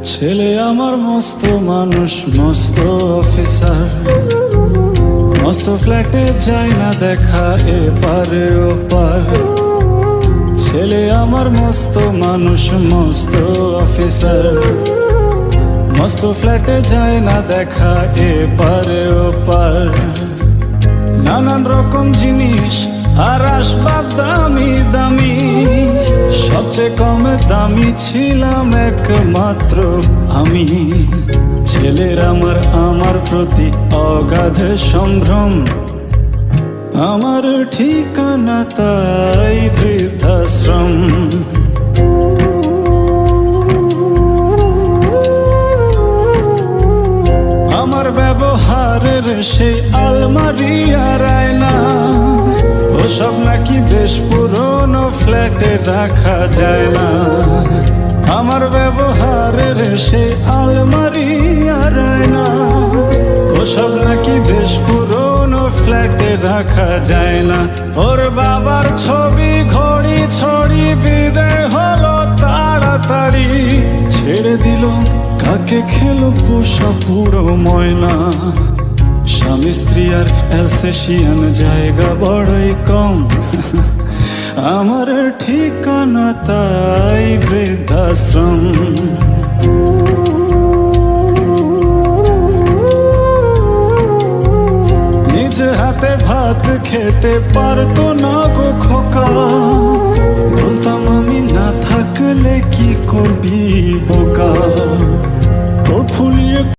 ছেলে আমার মস্ত মানুষ, মস্ত অফিসার, মস্ত ফ্ল্যাটে যায় না দেখা এপারে ওপার। ছেলে আমার মস্ত মানুষ, মস্ত অফিসার, মস্ত ফ্ল্যাটে যায় না দেখা এপারে ওপার। নানান রকম জিনিস আর আসবাব দামি দামি, সবচেয়ে কম দামি ছিলাম একমাত্র আমি। ছেলের আমার প্রতি অগাধ সম্ভ্রম, আমার ঠিকানা তাই বৃদ্ধাশ্রম। আমার ব্যবহারের সেই আলমারি আর আয়না, ওসব নাকি বেশ পুরনো ফ্ল্যাটে রাখা যায় না। আমার ব্যবহারের সেই আলমারি আর আয়না, ওসব নাকি বেশ পুরনো ফ্ল্যাটে রাখা যায় না। ওর বাবার ছবি ঘড়ি ছড়ি বিদায় হলো তাড়াতাড়ি, ছেড়ে দিল কাকে খেলো পোষা পুরো ময়না। স্বামী স্ত্রী আর অ্যালসেশিয়ান জায়গা বড়ই কম, আমার ঠিকানা তাই বৃদ্ধাশ্রম। নিজ হাতে ভাত খেতে পারতো না গো খোকা, বলতাম আমি না থাকলে কি করবি বোকা। ঠোঁট ফুলিয়ে